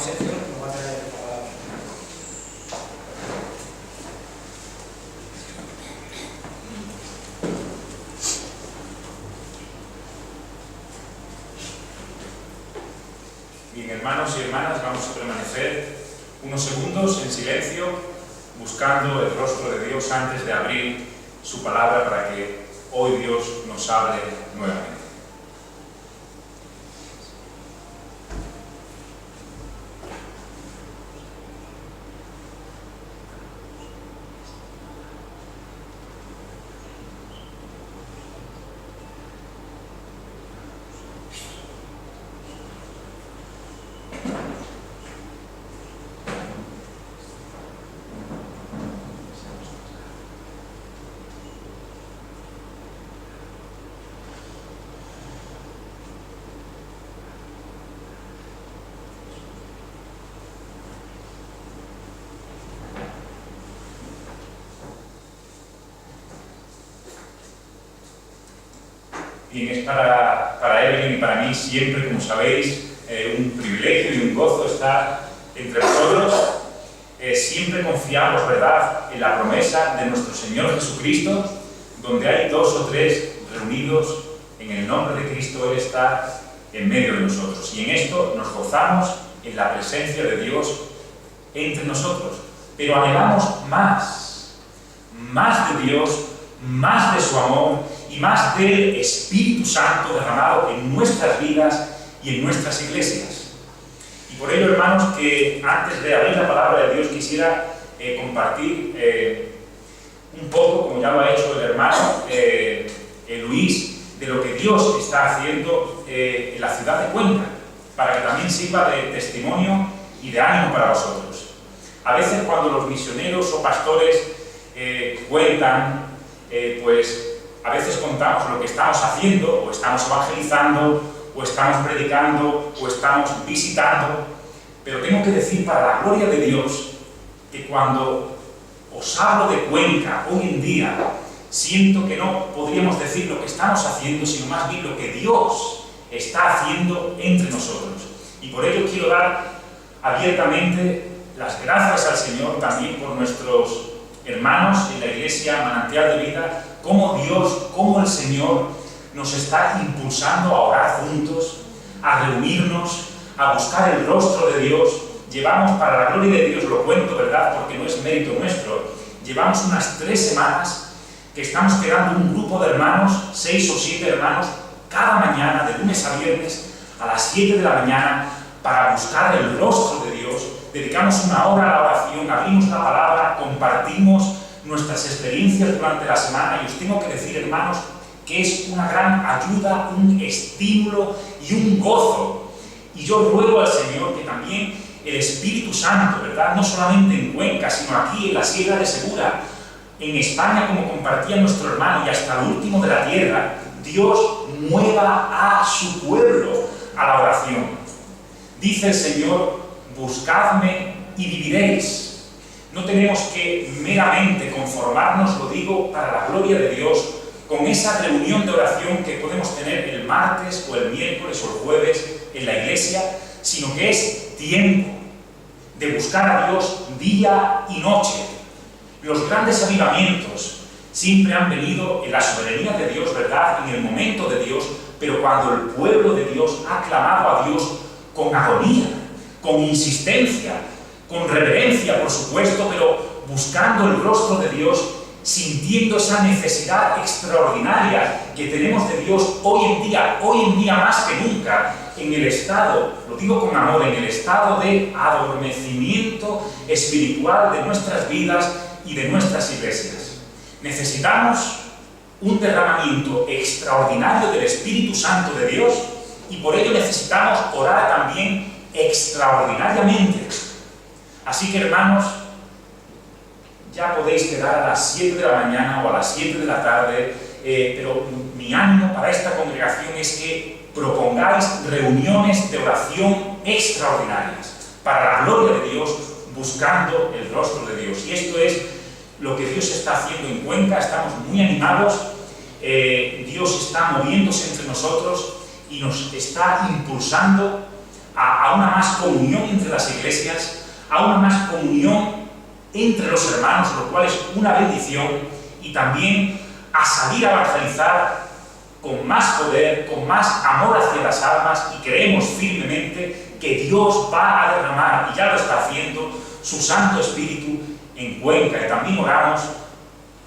Sergio nos va a traer la palabra. Bien, hermanos y hermanas, vamos a permanecer unos segundos en silencio, buscando el rostro de Dios antes de abrir su palabra para que hoy Dios nos hable nuevamente. Bien, es para Evelyn y para mí siempre, como sabéis, un privilegio y un gozo estar entre vosotros. Siempre confiamos, ¿verdad?, en la promesa de nuestro Señor Jesucristo, donde hay 2 o 3 reunidos en el nombre de Cristo, Él está en medio de nosotros. Y en esto nos gozamos en la presencia de Dios entre nosotros. Pero anhelamos más de Dios, más de su amor, y más del Espíritu Santo derramado en nuestras vidas y en nuestras iglesias. Y por ello, hermanos, que antes de abrir la palabra de Dios quisiera compartir un poco, como ya lo ha hecho el hermano Luis, de lo que Dios está haciendo en la ciudad de Cuenca, para que también sirva de testimonio y de ánimo para vosotros. A veces cuando los misioneros o pastores cuentan, pues a veces contamos lo que estamos haciendo, o estamos evangelizando, o estamos predicando, o estamos visitando, pero tengo que decir, para la gloria de Dios, que cuando os hablo de Cuenca hoy en día, siento que no podríamos decir lo que estamos haciendo, sino más bien lo que Dios está haciendo entre nosotros. Y por ello quiero dar abiertamente las gracias al Señor también por nuestros hermanos en la iglesia Manantial de Vida, cómo Dios, cómo el Señor nos está impulsando a orar juntos, a reunirnos, a buscar el rostro de Dios. Llevamos, para la gloria de Dios, lo cuento, ¿verdad?, porque no es mérito nuestro, llevamos unas 3 semanas que estamos quedando un grupo de hermanos, 6 o 7 hermanos, cada mañana, de lunes a viernes, a las 7 de la mañana, para buscar el rostro de Dios. Dedicamos una hora a la oración, abrimos la palabra, compartimos nuestras experiencias durante la semana, y os tengo que decir, hermanos, que es una gran ayuda, un estímulo y un gozo. Y yo ruego al Señor que también el Espíritu Santo, ¿verdad?, no solamente en Cuenca, sino aquí en la Sierra de Segura, en España, como compartía nuestro hermano, y hasta el último de la tierra, Dios mueva a su pueblo a la oración. Dice el Señor: buscadme y viviréis. No tenemos que meramente conformarnos, lo digo para la gloria de Dios, con esa reunión de oración que podemos tener el martes o el miércoles o el jueves en la iglesia, sino que es tiempo de buscar a Dios día y noche. Los grandes avivamientos siempre han venido en la soberanía de Dios, ¿verdad?, en el momento de Dios, pero cuando el pueblo de Dios ha clamado a Dios con agonía, con insistencia, con reverencia, por supuesto, pero buscando el rostro de Dios, sintiendo esa necesidad extraordinaria que tenemos de Dios hoy en día más que nunca, en el estado, lo digo con amor, en el estado de adormecimiento espiritual de nuestras vidas y de nuestras iglesias. Necesitamos un derramamiento extraordinario del Espíritu Santo de Dios, y por ello necesitamos orar también extraordinariamente. Así que, hermanos, ya podéis quedar a las 7 de la mañana o a las 7 de la tarde, pero mi ánimo para esta congregación es que propongáis reuniones de oración extraordinarias, para la gloria de Dios, buscando el rostro de Dios. Y esto es lo que Dios está haciendo en Cuenca. Estamos muy animados, Dios está moviéndose entre nosotros y nos está impulsando a una más comunión entre las iglesias, a una más comunión entre los hermanos, lo cual es una bendición, y también a salir a evangelizar con más poder, con más amor hacia las almas, y creemos firmemente que Dios va a derramar, y ya lo está haciendo, su Santo Espíritu en Cuenca. Y también oramos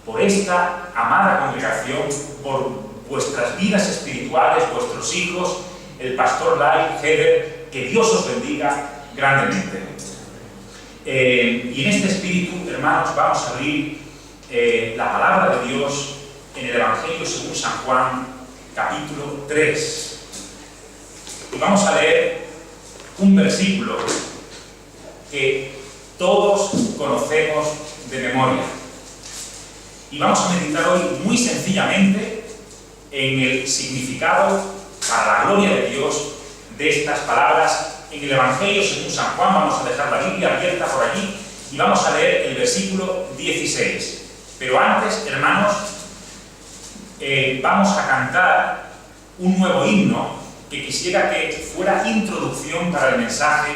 por esta amada congregación, por vuestras vidas espirituales, vuestros hijos, el pastor Lai, Heber, que Dios os bendiga grandemente. Y en este espíritu, hermanos, vamos a abrir la palabra de Dios en el Evangelio según San Juan, capítulo 3. Y vamos a leer un versículo que todos conocemos de memoria. Y vamos a meditar hoy muy sencillamente en el significado, para la gloria de Dios, de estas palabras en el Evangelio según San Juan. Vamos a dejar la Biblia abierta por allí y vamos a leer el versículo 16. Pero antes, hermanos, vamos a cantar un nuevo himno que quisiera que fuera introducción para el mensaje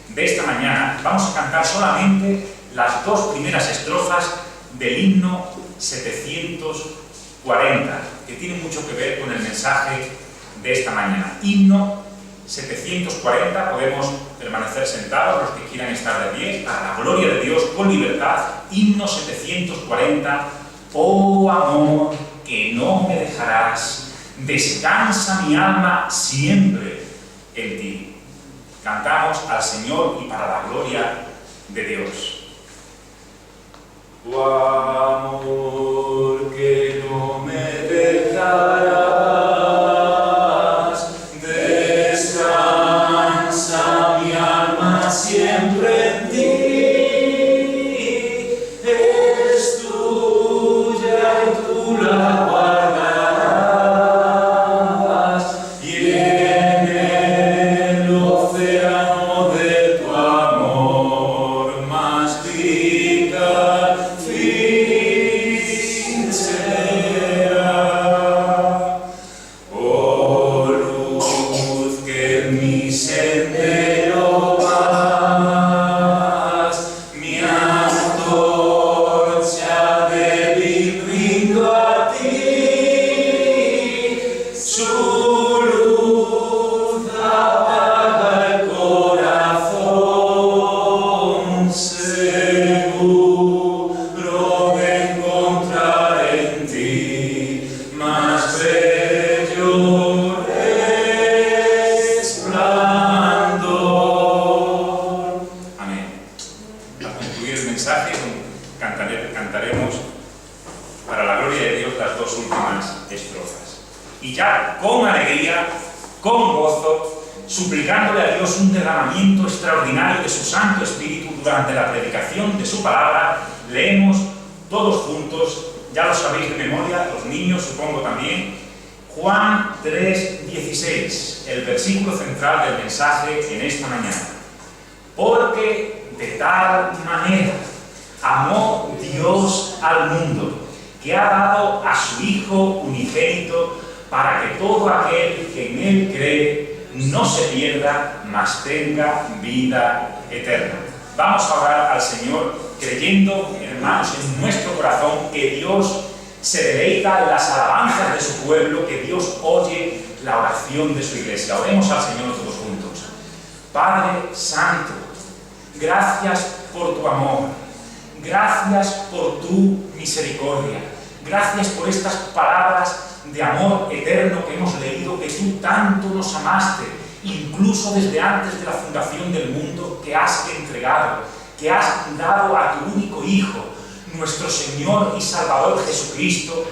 de esta mañana. Vamos a cantar solamente las dos primeras estrofas del himno 740, que tiene mucho que ver con el mensaje de esta mañana. Himno 740, podemos permanecer sentados los que quieran estar de pie, para la gloria de Dios, con libertad. Himno 740. Oh amor, que no me dejarás, descansa mi alma siempre en ti. Cantamos al Señor y para la gloria de Dios. Oh amor, que no me dejarás, descansa mi alma siempre en ti. Es tuya y tú la guardarás, y en el océano de tu amor más rica fin será. Oh luz que en mi sendero vas, mi antorcha débil brindo a ti, su luz apaga el corazón, seguro de encontrar en ti más bello resplandor. Amén. Al concluir el mensaje, cantaremos para la gloria de Dios las dos últimas estrofas. Y ya con alegría, con gozo, suplicándole a Dios un derramamiento extraordinario de su Santo Espíritu durante la predicación de su palabra, leemos todos juntos, ya lo sabéis de memoria, los niños supongo también, Juan 3:16, el versículo central del mensaje en esta mañana. Porque de tal manera amó Dios al mundo, que ha dado a su Hijo unigénito, para que todo aquel que en Él cree no se pierda, mas tenga vida eterna. Vamos a orar al Señor creyendo, hermanos, en nuestro corazón que Dios se deleita en las alabanzas de su pueblo, que Dios oye la oración de su iglesia. Oremos al Señor todos juntos. Padre Santo, gracias por tu amor, gracias por tu misericordia, gracias por estas palabras de amor eterno que hemos leído, que tú tanto nos amaste, incluso desde antes de la fundación del mundo, que has entregado, que has dado a tu único Hijo, nuestro Señor y Salvador Jesucristo,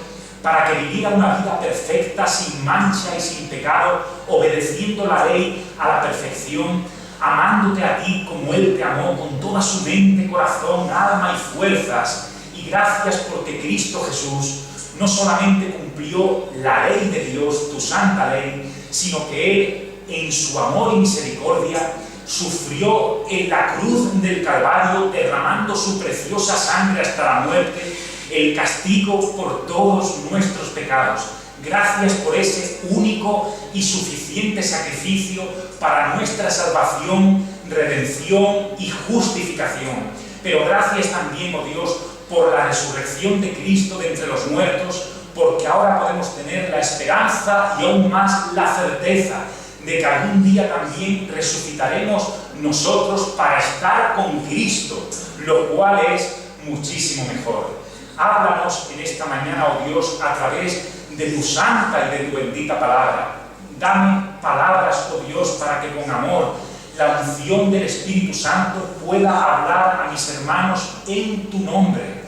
para que viviera una vida perfecta, sin mancha y sin pecado, obedeciendo la ley a la perfección, amándote a ti como Él te amó, con toda su mente, corazón, alma y fuerzas. Y gracias porque Cristo Jesús no solamente cumplió la ley de Dios, tu santa ley, sino que Él, en su amor y misericordia, sufrió en la cruz del Calvario, derramando su preciosa sangre hasta la muerte, el castigo por todos nuestros pecados, Gracias por ese único y suficiente sacrificio para nuestra salvación, redención y justificación. Pero gracias también, oh Dios, por la resurrección de Cristo de entre los muertos, porque ahora podemos tener la esperanza y aún más la certeza de que algún día también resucitaremos nosotros para estar con Cristo, lo cual es muchísimo mejor. Háblanos en esta mañana, oh Dios, a través de tu santa y de tu bendita palabra. Dame palabras, oh Dios, para que con amor la unción del Espíritu Santo pueda hablar a mis hermanos en tu nombre,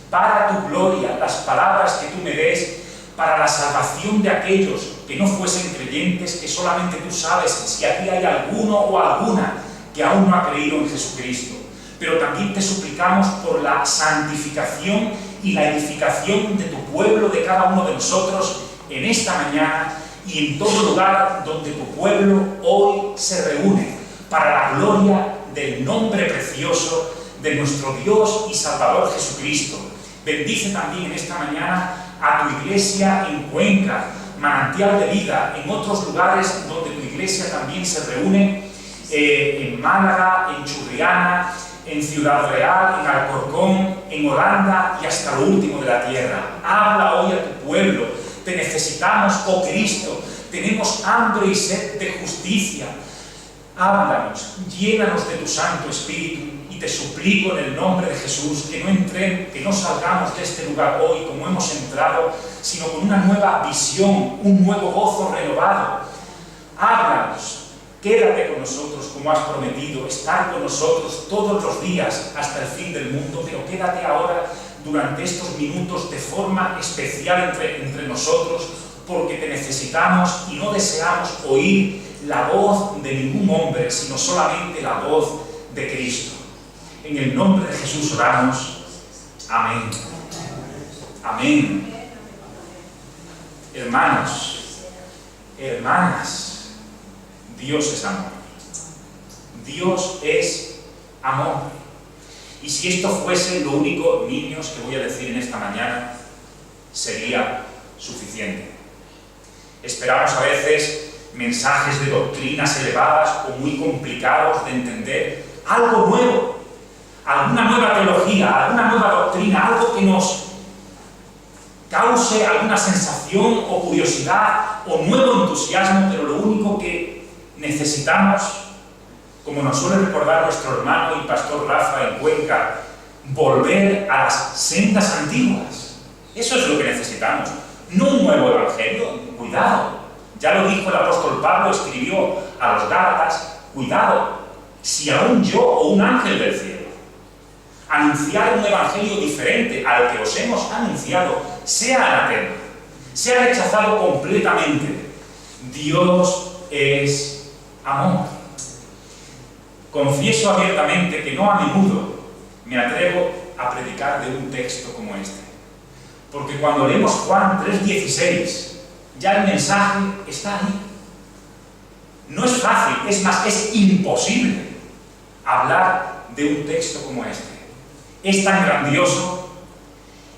para tu gloria, las palabras que tú me des, para la salvación de aquellos que no fuesen creyentes, que solamente tú sabes si aquí hay alguno o alguna que aún no ha creído en Jesucristo. Pero también te suplicamos por la santificación y la edificación de tu pueblo, de cada uno de nosotros, en esta mañana y en todo lugar donde tu pueblo hoy se reúne, para la gloria del nombre precioso de nuestro Dios y Salvador Jesucristo. Bendice también en esta mañana a tu iglesia en Cuenca, Manantial de Vida, en otros lugares donde tu iglesia también se reúne, en Málaga, en Churriana, en Ciudad Real, en Alcorcón, en Holanda y hasta lo último de la tierra. Habla hoy a tu pueblo. Te necesitamos, oh Cristo. Tenemos hambre y sed de justicia. Háblanos, llénanos de tu Santo Espíritu y te suplico en el nombre de Jesús que no salgamos de este lugar hoy como hemos entrado, sino con una nueva visión, un nuevo gozo renovado. Háblanos. Quédate con nosotros como has prometido, estar con nosotros todos los días hasta el fin del mundo, pero quédate ahora durante estos minutos de forma especial entre nosotros, porque te necesitamos y no deseamos oír la voz de ningún hombre, sino solamente la voz de Cristo. En el nombre de Jesús oramos. Amén. Amén. Hermanos, hermanas, Dios es amor. Dios es amor. Y si esto fuese lo único, niños, que voy a decir en esta mañana, sería suficiente. Esperamos a veces mensajes de doctrinas elevadas o muy complicados de entender, algo nuevo, alguna nueva teología, alguna nueva doctrina, algo que nos cause alguna sensación o curiosidad o nuevo entusiasmo, pero lo único que necesitamos, como nos suele recordar nuestro hermano y pastor Rafa en Cuenca, volver a las sendas antiguas. Eso es lo que necesitamos, no un nuevo evangelio. Cuidado, ya lo dijo el apóstol Pablo, escribió a los Gálatas, cuidado, si aún yo o un ángel del cielo anunciar un evangelio diferente al que os hemos anunciado, sea anatema, sea rechazado completamente. Dios es amor. Confieso abiertamente que no a menudo me atrevo a predicar de un texto como este, porque cuando leemos Juan 3:16, ya el mensaje está ahí. No es fácil, es más, es imposible hablar de un texto como este. Es tan grandioso,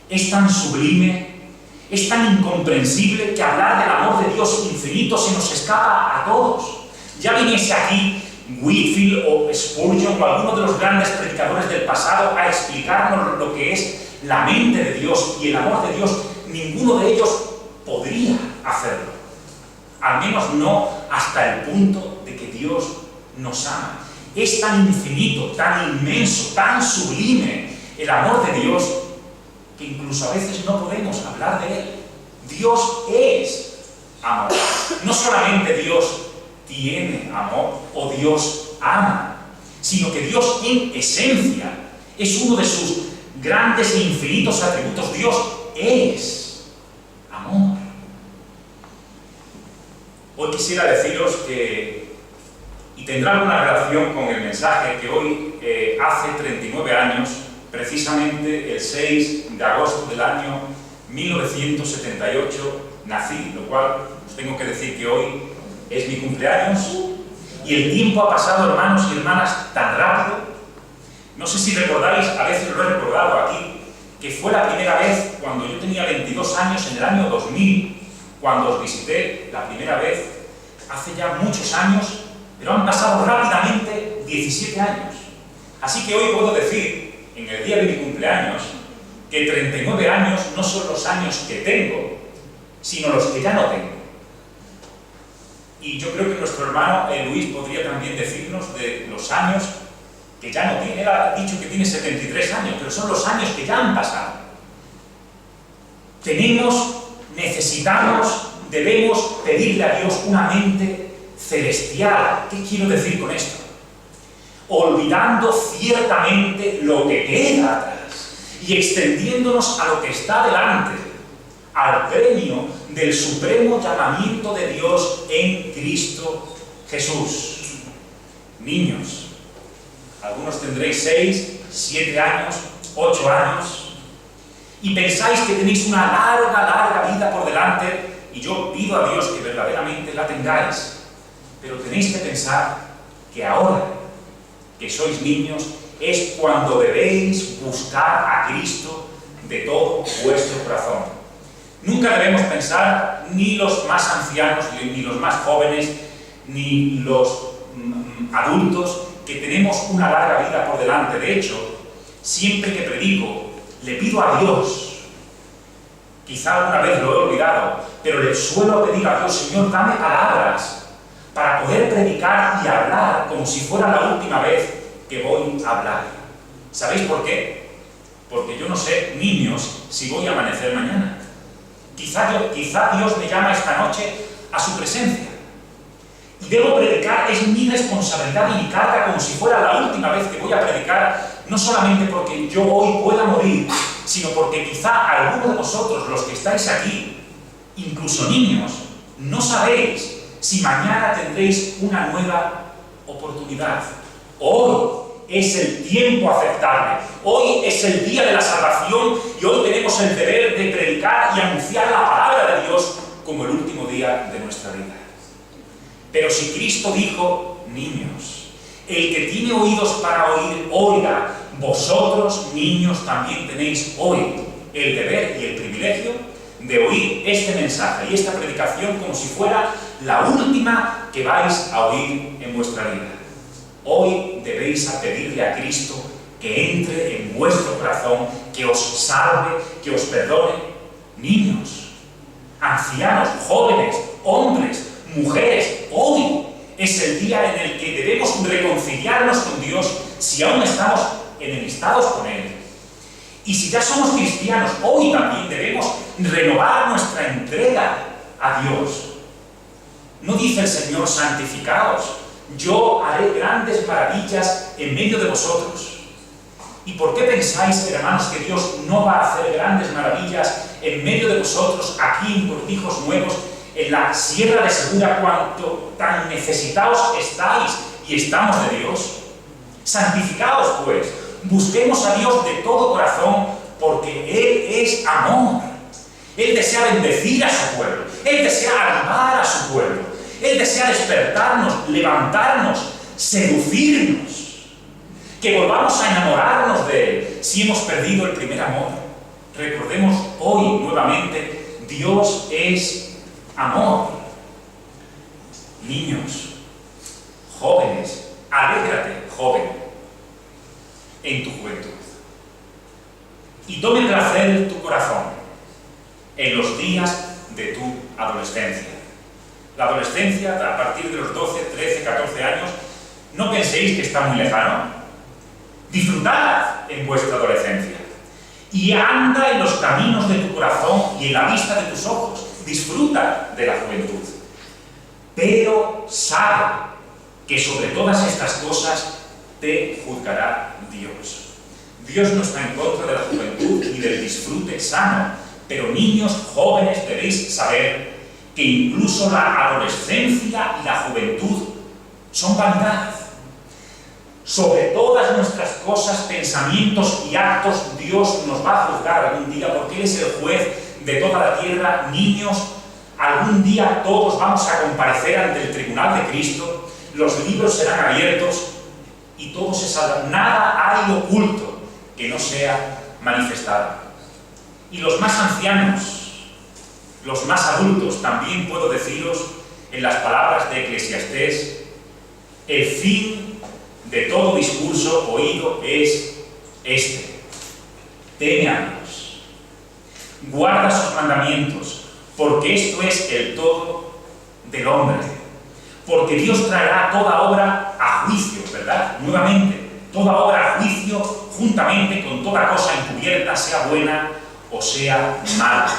es tan sublime, es tan incomprensible que hablar del amor de Dios infinito se nos escapa a todos. Ya viniese aquí Whitefield o Spurgeon o alguno de los grandes predicadores del pasado a explicarnos lo que es la mente de Dios y el amor de Dios, ninguno de ellos podría hacerlo. Al menos no hasta el punto de que Dios nos ama. Es tan infinito, tan inmenso, tan sublime el amor de Dios que incluso a veces no podemos hablar de Él. Dios es amor. No solamente Dios tiene amor o Dios ama, sino que Dios en esencia es uno de sus grandes e infinitos atributos. Dios es amor. Hoy quisiera deciros que, y tendrá alguna relación con el mensaje que hoy hace 39 años, precisamente el 6 de agosto del año 1978 nací, lo cual os tengo que decir que hoy es mi cumpleaños y el tiempo ha pasado, hermanos y hermanas, tan rápido. No sé si recordáis, a veces lo he recordado aquí, que fue la primera vez cuando yo tenía 22 años, en el año 2000, cuando os visité la primera vez, hace ya muchos años, pero han pasado rápidamente 17 años. Así que hoy puedo decir, en el día de mi cumpleaños, que 39 años no son los años que tengo, sino los que ya no tengo. Y yo creo que nuestro hermano Luis podría también decirnos de los años que ya no tiene. Él ha dicho que tiene 73 años, pero son los años que ya han pasado. Necesitamos, debemos pedirle a Dios una mente celestial. ¿Qué quiero decir con esto? Olvidando ciertamente lo que queda atrás y extendiéndonos a lo que está delante, al premio del supremo llamamiento de Dios en Cristo Jesús. Niños, algunos tendréis 6, 7 años, 8 años, y pensáis que tenéis una larga vida por delante, y yo pido a Dios que verdaderamente la tengáis, pero tenéis que pensar que ahora que sois niños es cuando debéis buscar a Cristo de todo vuestro corazón. Nunca debemos pensar, ni los más ancianos, ni los más jóvenes, ni los adultos, que tenemos una larga vida por delante. De hecho, siempre que predico, le pido a Dios, quizá alguna vez lo he olvidado, pero le suelo pedir a Dios: Señor, dame palabras para poder predicar y hablar como si fuera la última vez que voy a hablar. ¿Sabéis por qué? Porque yo no sé, niños, si voy a amanecer mañana. Quizá Dios me llama esta noche a su presencia. Y debo predicar, es mi responsabilidad y mi carga como si fuera la última vez que voy a predicar, no solamente porque yo hoy pueda morir, sino porque quizá alguno de vosotros, los que estáis aquí, incluso niños, no sabéis si mañana tendréis una nueva oportunidad. Hoy es el tiempo aceptable, hoy es el día de la salvación y hoy tenemos el deber de predicar y anunciar la palabra de Dios como el último día de nuestra vida. Pero si Cristo dijo: niños, el que tiene oídos para oír, oiga. Vosotros, niños, también tenéis hoy el deber y el privilegio de oír este mensaje y esta predicación como si fuera la última que vais a oír en vuestra vida. Hoy debéis pedirle a Cristo que entre en vuestro corazón, que os salve, que os perdone. Niños, ancianos, jóvenes, hombres, mujeres, hoy es el día en el que debemos reconciliarnos con Dios si aún estamos enemistados con Él. Y si ya somos cristianos, hoy también debemos renovar nuestra entrega a Dios. ¿No dice el Señor: santificaos? Yo haré grandes maravillas en medio de vosotros. ¿Y por qué pensáis, hermanos, que Dios no va a hacer grandes maravillas en medio de vosotros, aquí en Cortijos Nuevos, en la Sierra de Segura, cuanto tan necesitados estáis y estamos de Dios? Santificaos, pues, busquemos a Dios de todo corazón, porque Él es amor. Él desea bendecir a su pueblo, Él desea animar a su pueblo, Él desea despertarnos, levantarnos, seducirnos, que volvamos a enamorarnos de Él si hemos perdido el primer amor. Recordemos hoy nuevamente: Dios es amor. Niños, jóvenes, alégrate, joven, en tu juventud. Y tome placer tu corazón en los días de tu adolescencia. La adolescencia, a partir de los 12, 13, 14 años, no penséis que está muy lejano. Disfrutad en vuestra adolescencia. Y anda en los caminos de tu corazón y en la vista de tus ojos. Disfruta de la juventud. Pero sabe que sobre todas estas cosas te juzgará Dios. Dios no está en contra de la juventud ni del disfrute sano, pero niños, jóvenes, debéis saber que incluso la adolescencia y la juventud son vanidad. Sobre todas nuestras cosas, pensamientos y actos, Dios nos va a juzgar algún día, porque Él es el juez de toda la tierra. Niños, algún día todos vamos a comparecer ante el tribunal de Cristo, los libros serán abiertos y todo se sabrá. Nada hay oculto que no sea manifestado. Y los más ancianos, los más adultos, también puedo deciros, en las palabras de Eclesiastés, el fin de todo discurso oído es este: teme a Dios, guarda sus mandamientos, porque esto es el todo del hombre. Porque Dios traerá toda obra a juicio, ¿verdad? Nuevamente, toda obra a juicio, juntamente con toda cosa encubierta, sea buena o sea mala.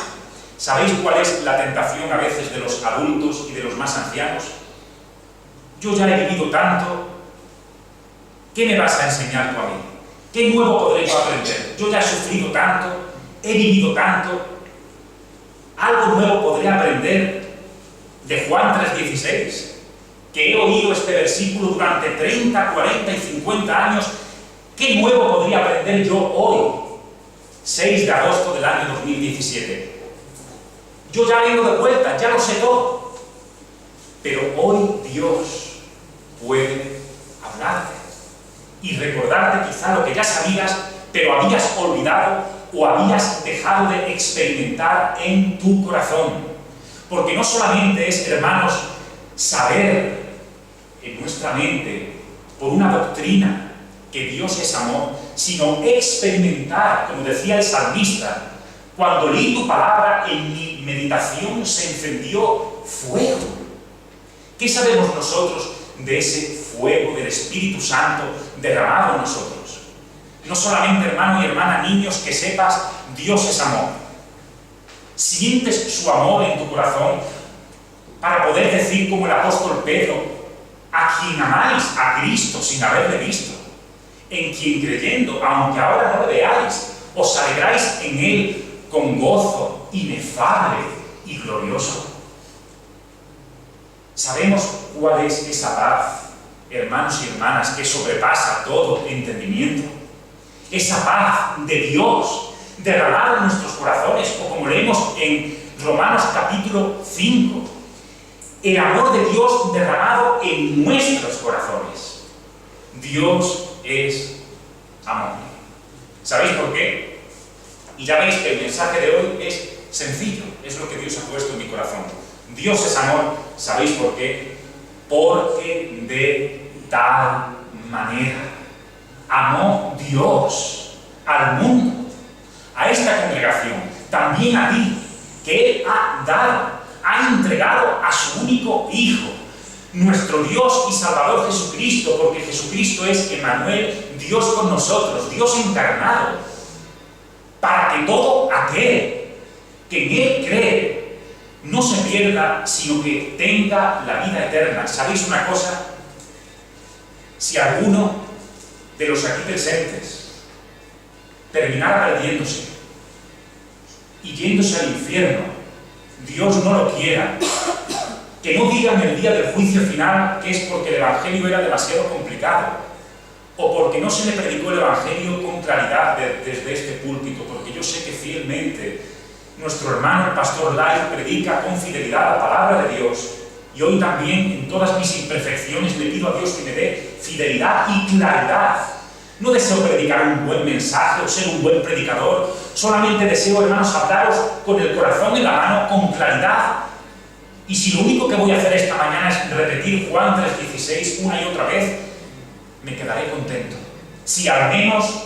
¿Sabéis cuál es la tentación a veces de los adultos y de los más ancianos? Yo ya he vivido tanto, ¿qué me vas a enseñar tú a mí? ¿Qué nuevo podré yo aprender? Yo ya he sufrido tanto, he vivido tanto, algo nuevo podré aprender de Juan 3:16, que he oído este versículo durante 30, 40 y 50 años. ¿Qué nuevo podría aprender yo hoy, 6 de agosto del año 2017? Yo ya vengo de vuelta, ya lo sé todo. Pero hoy Dios puede hablarte y recordarte quizá lo que ya sabías, pero habías olvidado o habías dejado de experimentar en tu corazón. Porque no solamente es, hermanos, saber en nuestra mente por una doctrina que Dios es amor, sino experimentar, como decía el salmista: cuando leí tu palabra, en mi meditación se encendió fuego. ¿Qué sabemos nosotros de ese fuego del Espíritu Santo derramado en nosotros? No solamente, hermano y hermana, niños, que sepas, Dios es amor. Sientes su amor en tu corazón para poder decir como el apóstol Pedro: a quien amáis, a Cristo sin haberle visto, en quien creyendo, aunque ahora no le veáis, os alegráis en él con gozo inefable y glorioso. ¿Sabemos cuál es esa paz, hermanos y hermanas, que sobrepasa todo entendimiento? Esa paz de Dios derramada en nuestros corazones, o como leemos en Romanos capítulo 5, el amor de Dios derramado en nuestros corazones. Dios es amor. ¿Sabéis por qué? Y ya veis que el mensaje de hoy es sencillo, es lo que Dios ha puesto en mi corazón. Dios es amor. ¿Sabéis por qué? Porque de tal manera amó Dios al mundo, a esta congregación, también a ti, que Él ha dado, ha entregado a su único Hijo, nuestro Dios y Salvador Jesucristo, porque Jesucristo es Emmanuel, Dios con nosotros, Dios encarnado, para que todo aquel que en Él cree no se pierda, sino que tenga la vida eterna. ¿Sabéis una cosa? Si alguno de los aquí presentes terminara perdiéndose y yéndose al infierno, Dios no lo quiera, que no digan el día del juicio final que es porque el Evangelio era demasiado complicado, o porque no se le predicó el Evangelio con claridad desde este púlpito, porque yo sé que fielmente nuestro hermano el pastor Lai predica con fidelidad la palabra de Dios, y hoy también, en todas mis imperfecciones, le pido a Dios que me dé fidelidad y claridad. No deseo predicar un buen mensaje o ser un buen predicador, solamente deseo, hermanos, hablaros con el corazón en la mano, con claridad. Y si lo único que voy a hacer esta mañana es repetir Juan 3:16 una y otra vez, me quedaré contento. Si al menos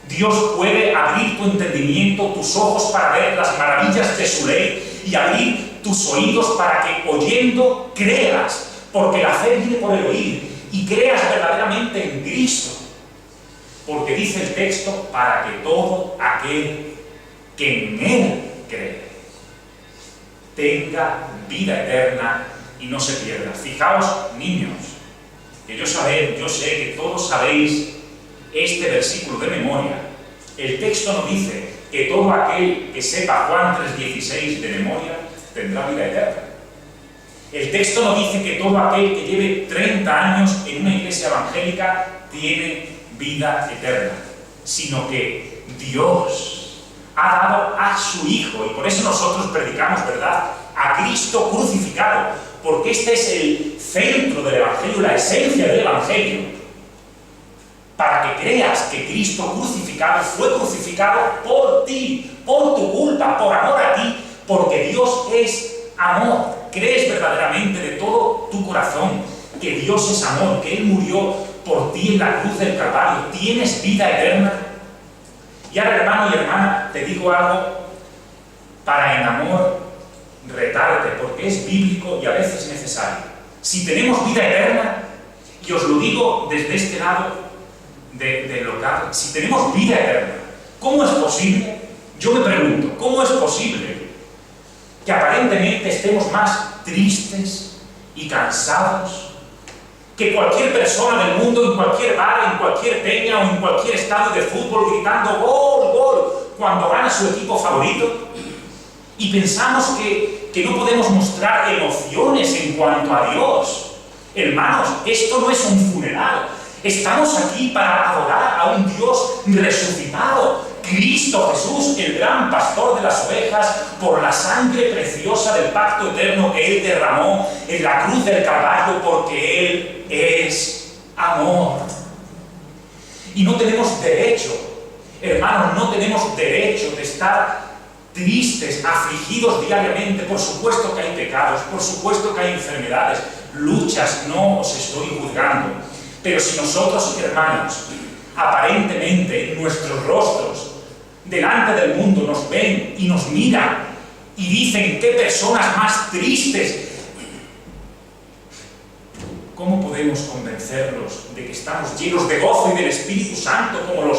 Dios puede abrir tu entendimiento, tus ojos para ver las maravillas de su ley, y abrir tus oídos para que oyendo creas, porque la fe viene por el oír, y creas verdaderamente en Cristo. Porque dice el texto: para que todo aquel que en Él cree tenga vida eterna y no se pierda. Fijaos, niños, que yo sé que todos sabéis este versículo de memoria. El texto no dice que todo aquel que sepa Juan 3:16 de memoria tendrá vida eterna. El texto no dice que todo aquel que lleve 30 años en una iglesia evangélica tiene vida eterna, sino que Dios ha dado a su Hijo, y por eso nosotros predicamos, ¿verdad?, a Cristo crucificado, porque este es el centro del Evangelio, la esencia del Evangelio, para que creas que Cristo crucificado fue crucificado por ti, por tu culpa, por amor a ti, porque Dios es amor. ¿Crees verdaderamente de todo tu corazón que Dios es amor, que Él murió por ti en la cruz del Calvario? ¿Tienes vida eterna? Y ahora, hermano y hermana, te digo algo para en amor retarte, porque es bíblico y a veces necesario. Si tenemos vida eterna, y os lo digo desde este lado del local, si tenemos vida eterna, ¿cómo es posible? Yo me pregunto, ¿cómo es posible que aparentemente estemos más tristes y cansados que cualquier persona del mundo, en cualquier bar, en cualquier peña o en cualquier estadio de fútbol gritando ¡gol, gol!, cuando gana su equipo favorito? Y pensamos que no podemos mostrar emociones en cuanto a Dios. Hermanos, esto no es un funeral. Estamos aquí para adorar a un Dios resucitado. Cristo Jesús, el gran pastor de las ovejas, por la sangre preciosa del pacto eterno que Él derramó en la cruz del Calvario, porque Él es amor. Y no tenemos derecho, hermanos, no tenemos derecho de estar tristes, afligidos diariamente. Por supuesto que hay pecados, por supuesto que hay enfermedades, luchas, no os estoy juzgando. Pero si nosotros, hermanos, aparentemente nuestros rostros delante del mundo nos ven y nos miran y dicen qué personas más tristes, ¿cómo podemos convencerlos de que estamos llenos de gozo y del Espíritu Santo como los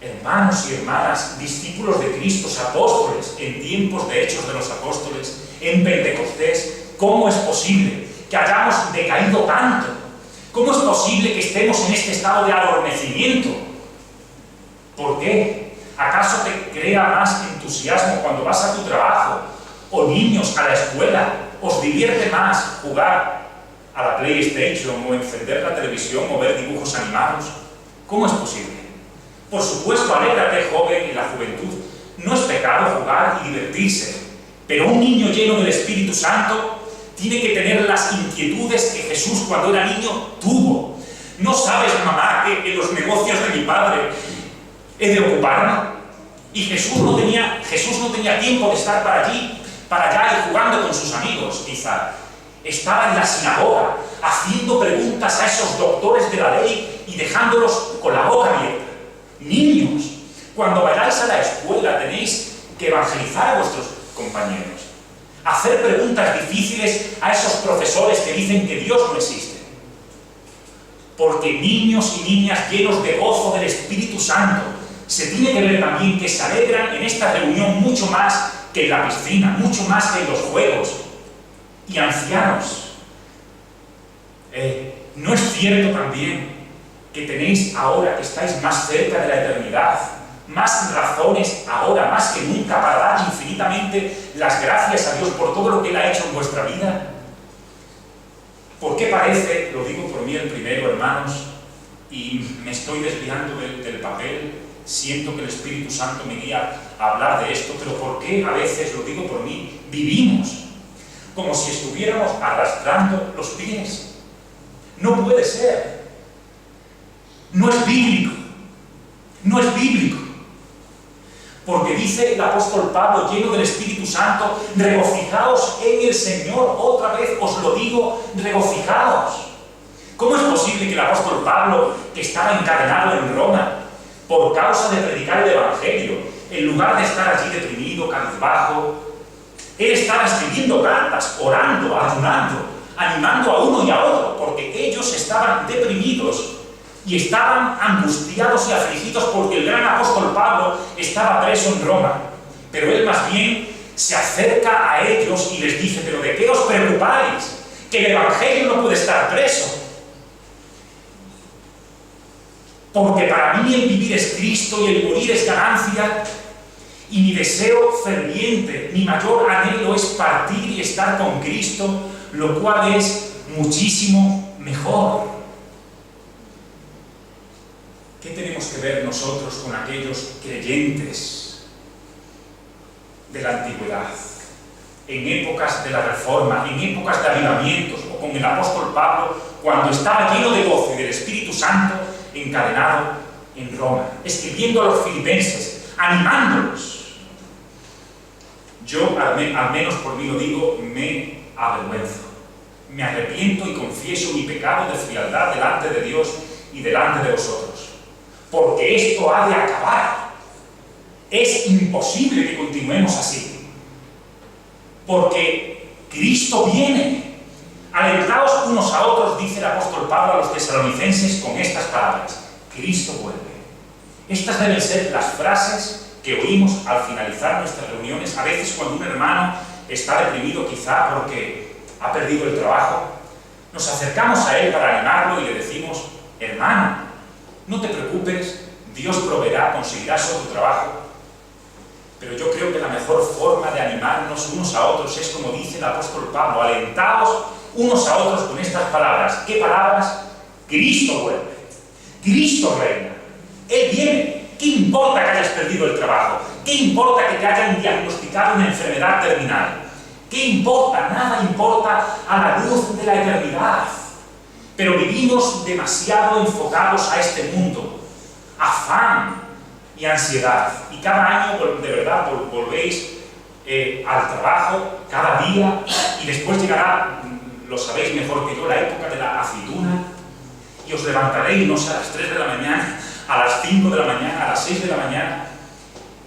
hermanos y hermanas, discípulos de Cristo, apóstoles, en tiempos de Hechos de los Apóstoles, en Pentecostés? ¿Cómo es posible que hayamos decaído tanto? ¿Cómo es posible que estemos en este estado de adormecimiento? ¿Por qué? ¿Acaso te crea más entusiasmo cuando vas a tu trabajo, o niños a la escuela? ¿Os divierte más jugar a la PlayStation o encender la televisión o ver dibujos animados? ¿Cómo es posible? Por supuesto, alégrate, joven, en la juventud. No es pecado jugar y divertirse, pero un niño lleno del Espíritu Santo tiene que tener las inquietudes que Jesús cuando era niño tuvo. ¿No sabes, mamá, que en los negocios de mi padre he de ocuparme? Y Jesús no tenía tiempo de estar para allá y jugando con sus amigos, quizá. Estaba en la sinagoga haciendo preguntas a esos doctores de la ley y dejándolos con la boca abierta. Niños, cuando vayáis a la escuela tenéis que evangelizar a vuestros compañeros, hacer preguntas difíciles a esos profesores que dicen que Dios no existe. Porque niños y niñas llenos de gozo del Espíritu Santo, se tiene que ver también que se alegran en esta reunión mucho más que en la piscina, mucho más que en los juegos. Y ancianos, ¿no es cierto también que tenéis ahora que estáis más cerca de la eternidad, más razones ahora, más que nunca, para dar infinitamente las gracias a Dios por todo lo que Él ha hecho en vuestra vida? ¿Por qué parece, lo digo por mí el primero, hermanos, y me estoy desviando del papel, siento que el Espíritu Santo me guía a hablar de esto, pero por qué a veces, lo digo por mí, vivimos como si estuviéramos arrastrando los pies? No puede ser. No es bíblico. No es bíblico. Porque dice el apóstol Pablo, lleno del Espíritu Santo, regocijaos en el Señor. Otra vez os lo digo, regocijaos. ¿Cómo es posible que el apóstol Pablo, que estaba encadenado en Roma por causa de predicar el Evangelio, en lugar de estar allí deprimido, cabizbajo, él estaba escribiendo cartas, orando, ayunando, animando a uno y a otro, porque ellos estaban deprimidos y estaban angustiados y afligidos porque el gran apóstol Pablo estaba preso en Roma. Pero él más bien se acerca a ellos y les dice: ¿pero de qué os preocupáis? Que el Evangelio no puede estar preso. Porque para mí el vivir es Cristo y el morir es ganancia, y mi deseo ferviente, mi mayor anhelo es partir y estar con Cristo, lo cual es muchísimo mejor. ¿Qué tenemos que ver nosotros con aquellos creyentes de la antigüedad, en épocas de la Reforma, en épocas de avivamientos, o con el apóstol Pablo cuando estaba lleno de gozo y del Espíritu Santo, encadenado en Roma, escribiendo a los filipenses, animándolos? yo, al menos por mí lo digo, me avergüenzo. Me arrepiento y confieso mi pecado de frialdad delante de Dios y delante de vosotros. Porque esto ha de acabar. Es imposible que continuemos así. Porque Cristo viene. Alentaos unos a otros, dice el apóstol Pablo a los tesalonicenses con estas palabras: Cristo vuelve. Estas deben ser las frases que oímos al finalizar nuestras reuniones, a veces cuando un hermano está deprimido quizá porque ha perdido el trabajo. Nos acercamos a él para animarlo y le decimos: hermano, no te preocupes, Dios proveerá, conseguirás otro trabajo. Pero yo creo que la mejor forma de animarnos unos a otros es como dice el apóstol Pablo: alentaos unos a otros con estas palabras. ¿Qué palabras? Cristo vuelve, Cristo reina, Él viene. ¿Qué importa que hayas perdido el trabajo? ¿Qué importa que te hayan diagnosticado una enfermedad terminal? ¿Qué importa? Nada importa a la luz de la eternidad. Pero vivimos demasiado enfocados a este mundo, afán y ansiedad. Y cada año, de verdad, volvéis al trabajo, cada día, y después llegará, lo sabéis mejor que yo, la época de la aceituna, y os levantaréis, no sé, a las 3 de la mañana, a las 5 de la mañana, a las 6 de la mañana,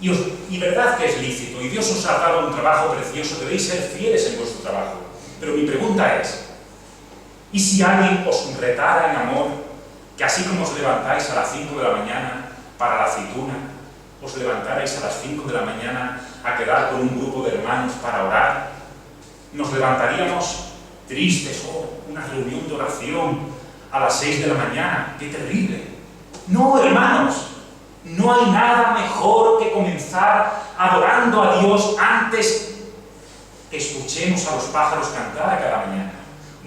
y verdad que es lícito, y Dios os ha dado un trabajo precioso, debéis ser fieles en vuestro trabajo. Pero mi pregunta es: ¿y si alguien os retara en amor, que así como os levantáis a las 5 de la mañana para la aceituna, os levantarais a las 5 de la mañana a quedar con un grupo de hermanos para orar? ¿Nos levantaríamos tristes? Oh, una reunión de oración a las 6 de la mañana, ¡qué terrible! No, hermanos, no hay nada mejor que comenzar adorando a Dios antes que escuchemos a los pájaros cantar cada mañana.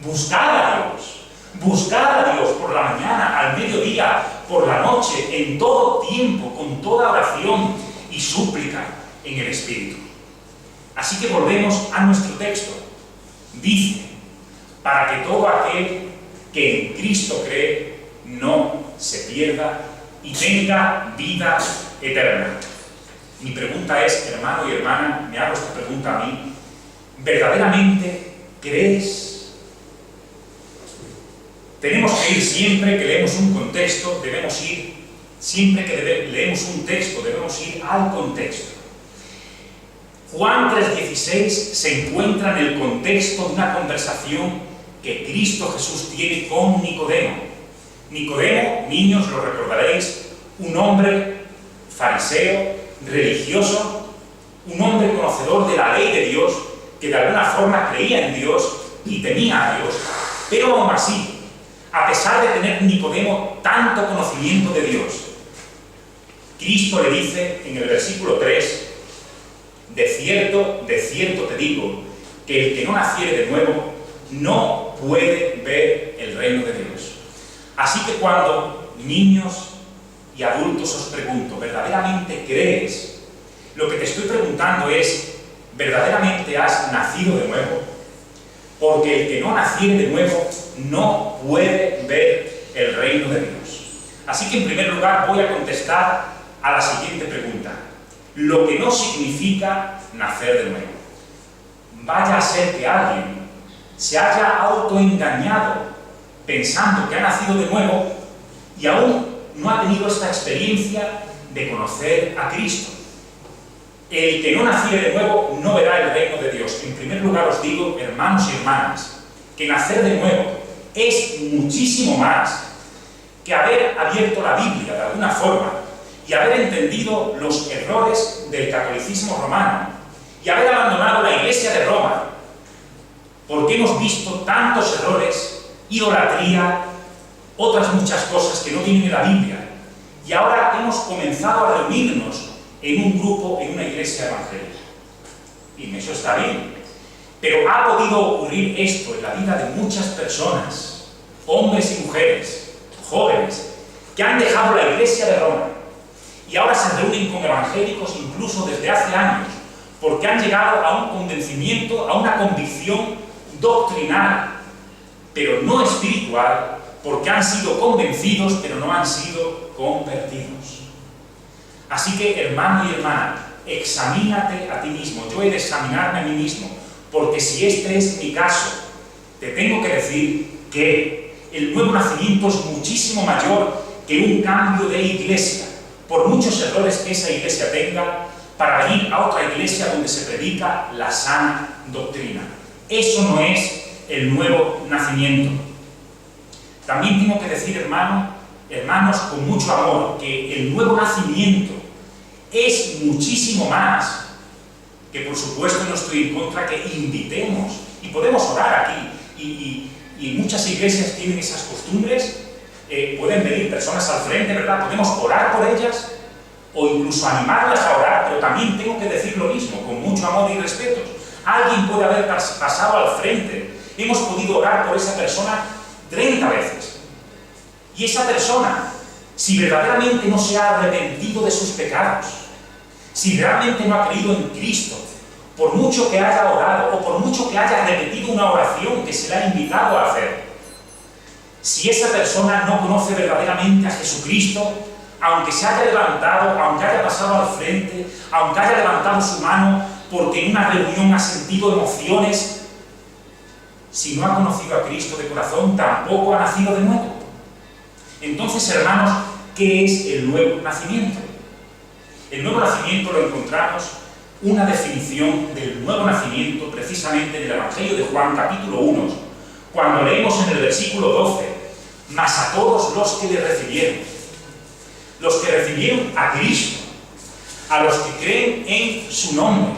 Buscar a Dios por la mañana, al mediodía, por la noche, en todo tiempo, con toda oración y súplica en el Espíritu. Así que volvemos a nuestro texto. Dice: para que todo aquel que en Cristo cree no se pierda y tenga vida eterna. Mi pregunta es, hermano y hermana, me hago esta pregunta a mí: ¿verdaderamente crees? Tenemos que ir siempre que leemos un contexto, siempre que leemos un texto, debemos ir al contexto. Juan 3:16 se encuentra en el contexto de una conversación que Cristo Jesús tiene con Nicodemo. Nicodemo, niños, lo recordaréis, un hombre fariseo, religioso, un hombre conocedor de la ley de Dios, que de alguna forma creía en Dios y temía a Dios. Pero aún así, a pesar de tener Nicodemo tanto conocimiento de Dios, Cristo le dice en el versículo 3: de cierto te digo, que el que no naciere de nuevo no puede ver el reino de Dios. Así que cuando, niños y adultos, os pregunto: ¿verdaderamente crees? Lo que te estoy preguntando es: ¿verdaderamente has nacido de nuevo? Porque el que no naciere de nuevo no puede ver el reino de Dios. Así que en primer lugar voy a contestar a la siguiente pregunta: lo que no significa nacer de nuevo. Vaya a ser que alguien se haya autoengañado pensando que ha nacido de nuevo y aún no ha tenido esta experiencia de conocer a Cristo. El que no naciere de nuevo no verá el reino de Dios. En primer lugar os digo, hermanos y hermanas, que nacer de nuevo es muchísimo más que haber abierto la Biblia de alguna forma y haber entendido los errores del catolicismo romano y haber abandonado la Iglesia de Roma, porque hemos visto tantos errores, idolatría, otras muchas cosas que no vienen en la Biblia, y ahora hemos comenzado a reunirnos en un grupo, en una iglesia evangélica. Y eso está bien. Pero ha podido ocurrir esto en la vida de muchas personas, hombres y mujeres, jóvenes, que han dejado la Iglesia de Roma y ahora se reúnen con evangélicos incluso desde hace años, porque han llegado a un convencimiento, a una convicción doctrinal, pero no espiritual, porque han sido convencidos, pero no han sido convertidos. Así que, hermano y hermana, examínate a ti mismo. Yo he de examinarme a mí mismo, porque si este es mi caso, te tengo que decir que el nuevo nacimiento es muchísimo mayor que un cambio de iglesia, por muchos errores que esa iglesia tenga, para venir a otra iglesia donde se predica la sana doctrina. Eso no es el nuevo nacimiento. También tengo que decir, hermanos, con mucho amor, que el nuevo nacimiento es muchísimo más, que por supuesto no estoy en contra que invitemos, y podemos orar aquí, y muchas iglesias tienen esas costumbres, pueden venir personas al frente, ¿verdad? Podemos orar por ellas, o incluso animarlas a orar, pero también tengo que decir lo mismo, con mucho amor y respeto. Alguien puede haber pasado al frente, hemos podido orar por esa persona 30 veces, y esa persona, si verdaderamente no se ha arrepentido de sus pecados, si realmente no ha creído en Cristo, por mucho que haya orado, o por mucho que haya repetido una oración que se le ha invitado a hacer, si esa persona no conoce verdaderamente a Jesucristo, aunque se haya levantado, aunque haya pasado al frente, aunque haya levantado su mano, porque en una reunión ha sentido emociones, si no ha conocido a Cristo de corazón, tampoco ha nacido de nuevo. Entonces, hermanos, ¿qué es el nuevo nacimiento? El nuevo nacimiento lo encontramos, una definición del nuevo nacimiento, precisamente en el Evangelio de Juan, capítulo 1, cuando leemos en el versículo 12, mas a todos los que le recibieron a Cristo, a los que creen en su nombre,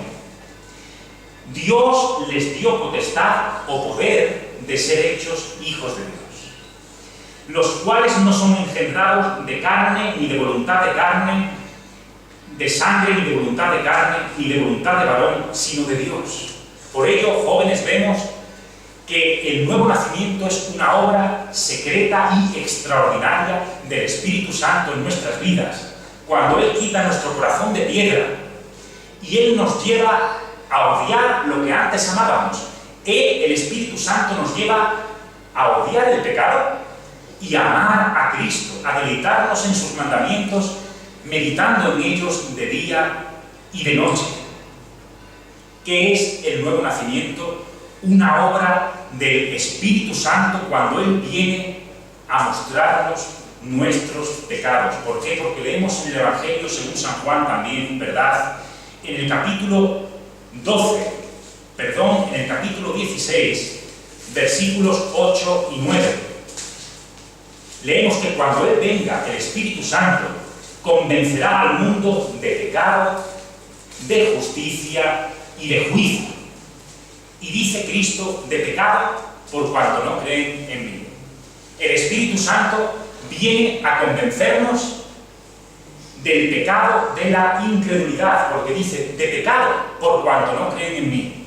Dios les dio potestad o poder de ser hechos hijos de Dios, los cuales no son engendrados de carne, ni de voluntad de carne, de sangre, ni de voluntad de carne, ni de voluntad de varón, sino de Dios. Por ello, jóvenes, vemos que el nuevo nacimiento es una obra secreta y extraordinaria del Espíritu Santo en nuestras vidas, cuando Él quita nuestro corazón de piedra y Él nos lleva a odiar lo que antes amábamos. El Espíritu Santo nos lleva a odiar el pecado y a amar a Cristo, a deleitarnos en sus mandamientos, meditando en ellos de día y de noche. ¿Qué es el nuevo nacimiento? Una obra del Espíritu Santo cuando Él viene a mostrarnos nuestros pecados. ¿Por qué? Porque leemos en el Evangelio según San Juan también, ¿verdad? En el capítulo 16, versículos 8 y 9. Leemos que cuando Él venga, el Espíritu Santo convencerá al mundo de pecado, de justicia y de juicio. Y dice Cristo, de pecado, por cuanto no creen en mí. El Espíritu Santo viene a convencernos del pecado de la incredulidad, porque dice, de pecado, por cuanto no creen en mí.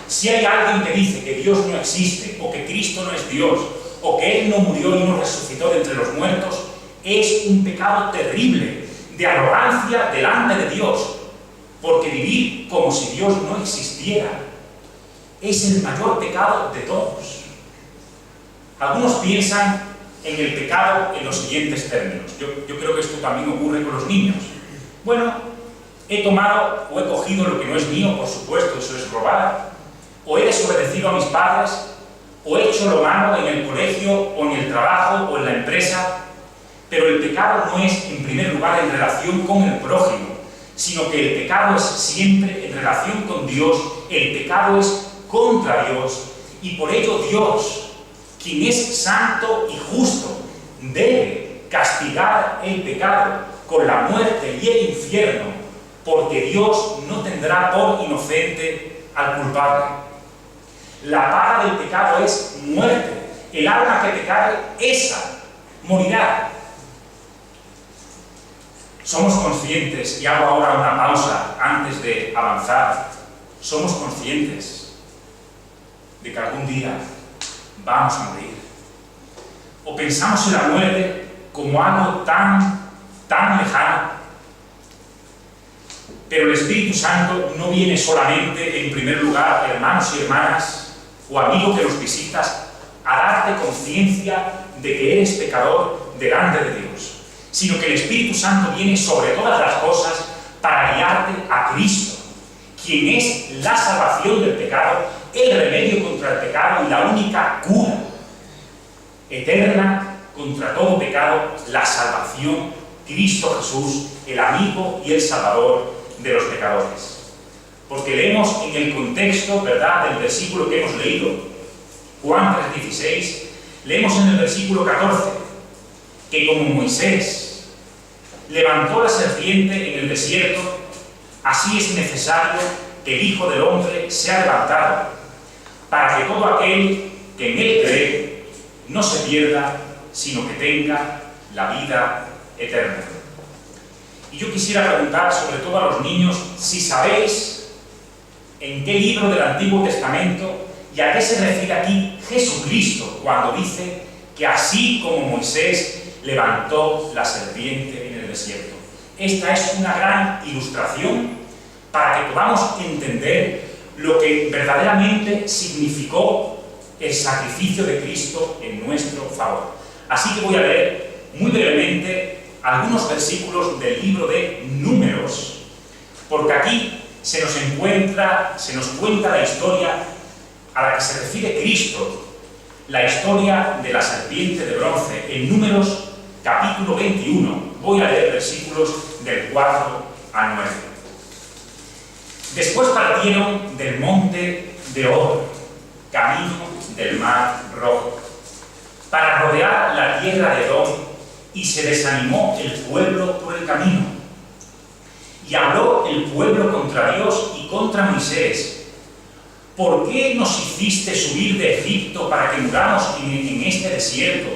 Si hay alguien que dice que Dios no existe, o que Cristo no es Dios, o que Él no murió y no resucitó de entre los muertos, es un pecado terrible, de arrogancia delante de Dios, porque vivir como si Dios no existiera es el mayor pecado de todos. Algunos piensan en el pecado en los siguientes términos. Yo creo que esto también ocurre con los niños. Bueno, he tomado o he cogido lo que no es mío, por supuesto, eso es robar, o he desobedecido a mis padres, o he hecho lo malo en el colegio, o en el trabajo, o en la empresa, pero el pecado no es, en primer lugar, en relación con el prójimo, sino que el pecado es siempre en relación con Dios, el pecado es contra Dios, y por ello Dios, quien es santo y justo, debe castigar el pecado con la muerte y el infierno, porque Dios no tendrá por inocente al culpable. La paga del pecado es muerte. El alma que pecare, esa morirá. Somos conscientes, y hago ahora una pausa antes de avanzar, somos conscientes de que algún día vamos a morir. O pensamos en la muerte como algo tan lejano. Pero el Espíritu Santo no viene solamente, en primer lugar, hermanos y hermanas, o amigos que nos visitas, a darte conciencia de que eres pecador delante de Dios, sino que el Espíritu Santo viene sobre todas las cosas para guiarte a Cristo, quien es la salvación del pecado, el remedio contra el pecado y la única cura eterna contra todo pecado, la salvación, Cristo Jesús, el amigo y el salvador de los pecadores. Porque leemos en el contexto, ¿verdad?, del versículo que hemos leído, Juan 3:16, leemos en el versículo 14, que como Moisés levantó la serpiente en el desierto, así es necesario que el Hijo del Hombre sea levantado, para que todo aquel que en él cree no se pierda, sino que tenga la vida eterna. Y yo quisiera preguntar, sobre todo a los niños, si sabéis en qué libro del Antiguo Testamento y a qué se refiere aquí Jesucristo cuando dice que así como Moisés levantó la serpiente en el desierto. Esta es una gran ilustración para que podamos entender lo que verdaderamente significó el sacrificio de Cristo en nuestro favor. Así que voy a leer muy brevemente algunos versículos del libro de Números, porque aquí se nos cuenta la historia a la que se refiere Cristo, la historia de la serpiente de bronce, en Números capítulo 21. Voy a leer versículos del 4 al 9. Después partieron del monte de Or, camino del mar Rojo, para rodear la tierra de Edom, y se desanimó el pueblo por el camino. Y habló el pueblo contra Dios y contra Moisés: ¿por qué nos hiciste subir de Egipto para que muramos en este desierto?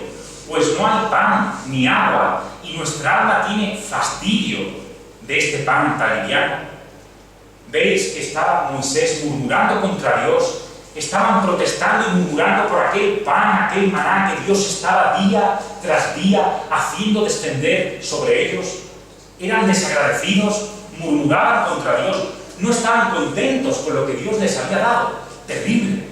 Pues no hay pan ni agua, y nuestra alma tiene fastidio de este pan tan liviano. ¿Veis que estaba Moisés murmurando contra Dios? Estaban protestando y murmurando por aquel pan, aquel maná que Dios estaba día tras día haciendo descender sobre ellos. Eran desagradecidos, murmuraban contra Dios, no estaban contentos con lo que Dios les había dado. Terrible.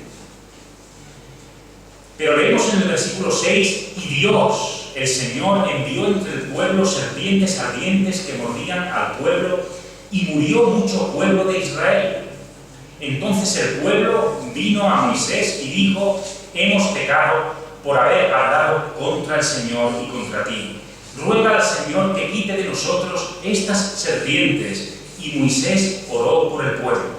Pero leemos en el versículo 6: y Dios, el Señor, envió entre el pueblo serpientes ardientes que mordían al pueblo, y murió mucho pueblo de Israel. Entonces el pueblo vino a Moisés y dijo: hemos pecado por haber hablado contra el Señor y contra ti. Ruega al Señor que quite de nosotros estas serpientes. Y Moisés oró por el pueblo.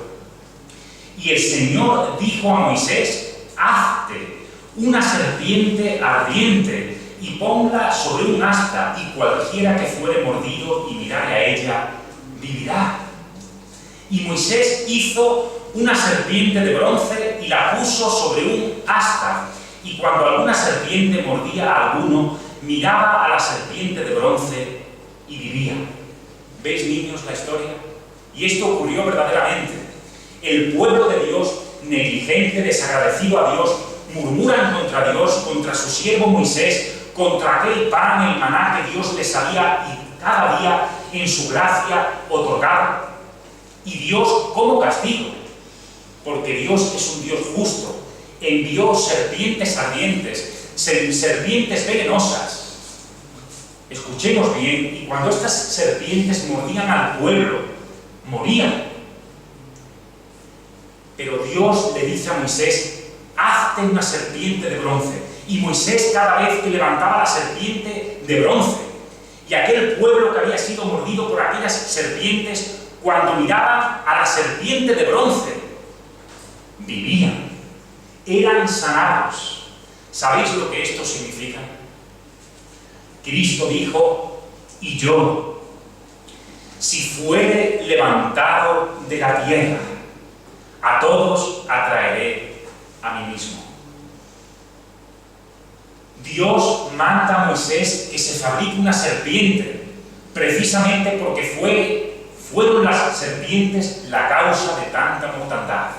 Y el Señor dijo a Moisés: hazte una serpiente ardiente y ponla sobre un asta, y cualquiera que fuere mordido y mirare a ella, vivirá. Y Moisés hizo una serpiente de bronce y la puso sobre un asta, y cuando alguna serpiente mordía a alguno, miraba a la serpiente de bronce y vivía. ¿Veis, niños, la historia? Y esto ocurrió verdaderamente. El pueblo de Dios, negligente, desagradecido a Dios, murmuran contra Dios, contra su siervo Moisés, contra aquel pan, el maná que Dios les había y cada día en su gracia otorgado. Y Dios, como castigo, porque Dios es un Dios justo, envió serpientes ardientes, serpientes venenosas. Escuchemos bien, y cuando estas serpientes mordían al pueblo, morían. Pero Dios le dice a Moisés: hazte una serpiente de bronce. Y Moisés, cada vez que levantaba la serpiente de bronce, y aquel pueblo que había sido mordido por aquellas serpientes, cuando miraban a la serpiente de bronce, vivían, eran sanados. ¿Sabéis lo que esto significa? Cristo dijo: y yo, si fuere levantado de la tierra, a todos atraeré a mí mismo. Dios manda a Moisés que se fabrique una serpiente, precisamente porque fueron las serpientes la causa de tanta mortandad.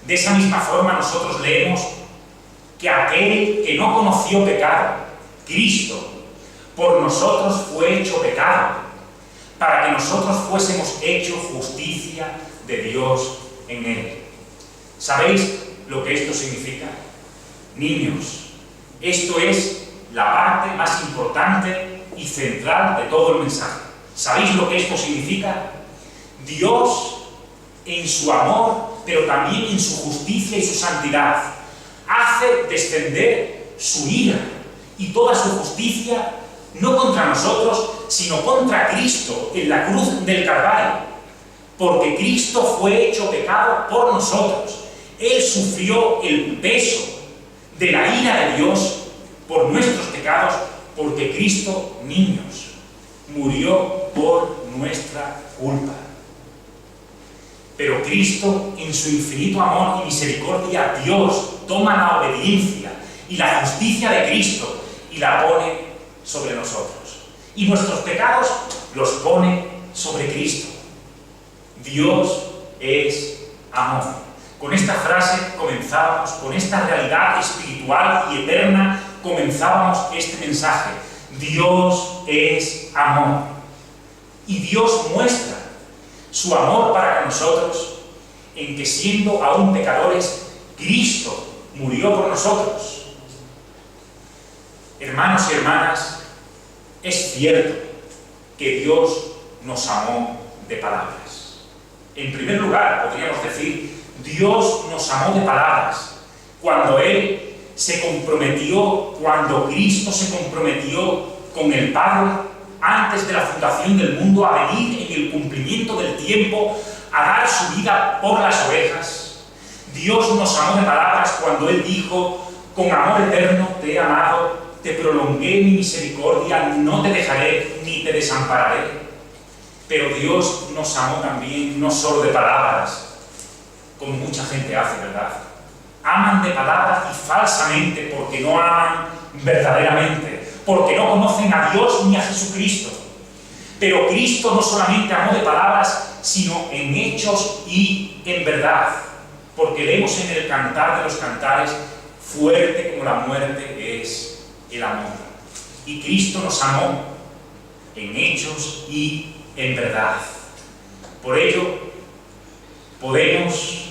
De esa misma forma nosotros leemos que aquel que no conoció pecado, Cristo, por nosotros fue hecho pecado, para que nosotros fuésemos hecho justicia de Dios en él. ¿Sabéis lo que esto significa? Niños, esto es la parte más importante y central de todo el mensaje. ¿Sabéis lo que esto significa? Dios, en su amor, pero también en su justicia y su santidad, hace descender su ira y toda su justicia no contra nosotros, sino contra Cristo en la cruz del Calvario, porque Cristo fue hecho pecado por nosotros. Él sufrió el peso de la ira de Dios por nuestros pecados, porque Cristo, niños, murió por nuestra culpa. Pero Cristo, en su infinito amor y misericordia, Dios toma la obediencia y la justicia de Cristo y la pone sobre nosotros. Y nuestros pecados los pone sobre Cristo. Dios es amor. Con esta frase comenzábamos, con esta realidad espiritual y eterna, comenzábamos este mensaje. Dios es amor. Y Dios muestra su amor para con nosotros en que, siendo aún pecadores, Cristo murió por nosotros. Hermanos y hermanas, es cierto que Dios nos amó de palabras. En primer lugar, podríamos decir, Dios nos amó de palabras cuando Él se comprometió, cuando Cristo se comprometió con el Padre antes de la fundación del mundo a venir en el cumplimiento del tiempo a dar su vida por las ovejas. Dios nos amó de palabras cuando Él dijo: con amor eterno te he amado, te prolongué mi misericordia, no te dejaré ni te desampararé. Pero Dios nos amó también, no solo de palabras, como mucha gente hace, ¿verdad? Aman de palabras y falsamente, porque no aman verdaderamente, porque no conocen a Dios ni a Jesucristo. Pero Cristo no solamente amó de palabras, sino en hechos y en verdad, porque leemos en el Cantar de los Cantares: fuerte como la muerte es el amor. Y Cristo nos amó en hechos y en verdad. Por ello, podemos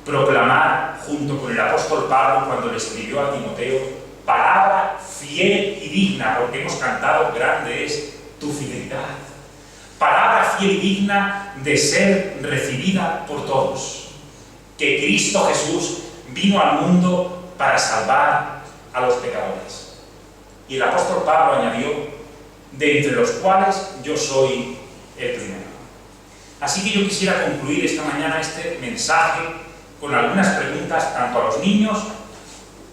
proclamar junto con el apóstol Pablo, cuando le escribió a Timoteo, palabra fiel y digna, porque hemos cantado: grande es tu fidelidad. Palabra fiel y digna de ser recibida por todos. Que Cristo Jesús vino al mundo para salvar a los pecadores. Y el apóstol Pablo añadió: de entre los cuales yo soy el primero. Así que yo quisiera concluir esta mañana este mensaje con algunas preguntas tanto a los niños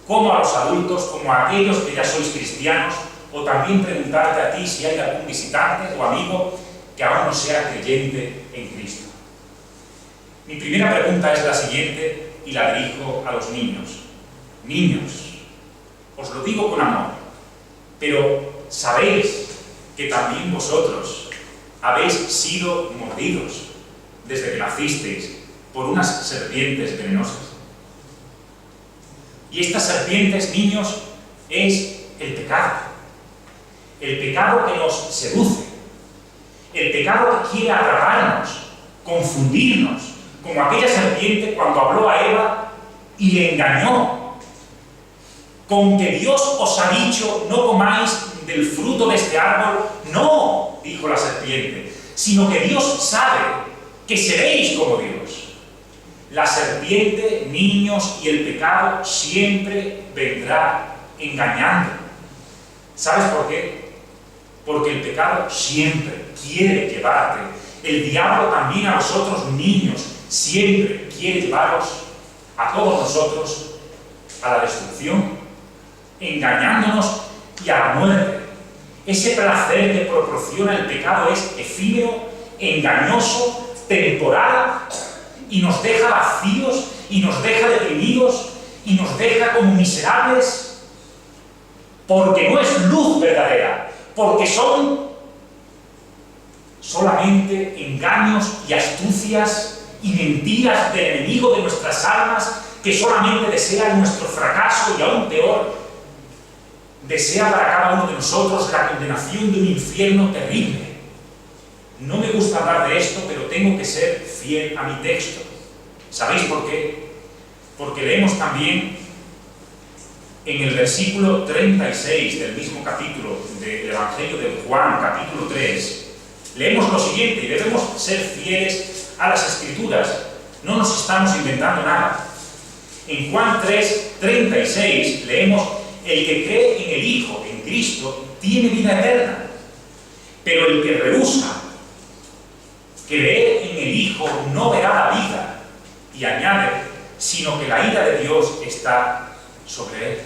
como a los adultos, como a aquellos que ya sois cristianos, o también preguntarte a ti si hay algún visitante o amigo que aún no sea creyente en Cristo. Mi primera pregunta es la siguiente y la dirijo a los niños. Niños, os lo digo con amor, pero ¿sabéis que también vosotros habéis sido mordidos desde que nacisteis por unas serpientes venenosas? Y estas serpientes, niños, es el pecado. El pecado que nos seduce. El pecado que quiere atraparnos, confundirnos, como aquella serpiente cuando habló a Eva y le engañó con que Dios os ha dicho: no comáis del fruto de este árbol. No, dijo la serpiente, sino que Dios sabe que seréis como Dios. La serpiente, niños, y el pecado siempre vendrá engañando. ¿Sabes por qué? Porque el pecado siempre quiere llevarte. El diablo también a vosotros, niños, siempre quiere llevaros, a todos nosotros, a la destrucción, engañándonos y a la muerte. Ese placer que proporciona el pecado es efímero, engañoso, temporal, y nos deja vacíos, y nos deja deprimidos, y nos deja como miserables, porque no es luz verdadera, porque son solamente engaños y astucias y mentiras del enemigo de nuestras almas, que solamente desea nuestro fracaso y, aún peor, desea para cada uno de nosotros la condenación de un infierno terrible. No me gusta hablar de esto, pero tengo que ser fiel a mi texto. ¿Sabéis por qué? Porque leemos también en el versículo 36 del mismo capítulo del Evangelio de Juan, capítulo 3, Leemos lo siguiente, y debemos ser fieles a las Escrituras. No nos estamos inventando nada. En Juan 3:36 leemos: el que cree en el Hijo, en Cristo, tiene vida eterna. Pero el que rehúsa creer en el Hijo no verá la vida. Y añade, sino que la ira de Dios está sobre él.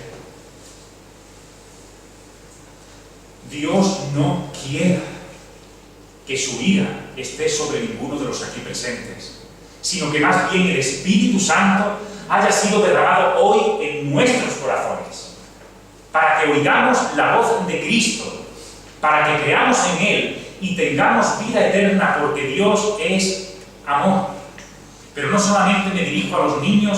Dios no quiera que su ira esté sobre ninguno de los aquí presentes, sino que más bien el Espíritu Santo haya sido derramado hoy en nuestros corazones, para que oigamos la voz de Cristo, para que creamos en Él y tengamos vida eterna, porque Dios es amor. Pero no solamente me dirijo a los niños,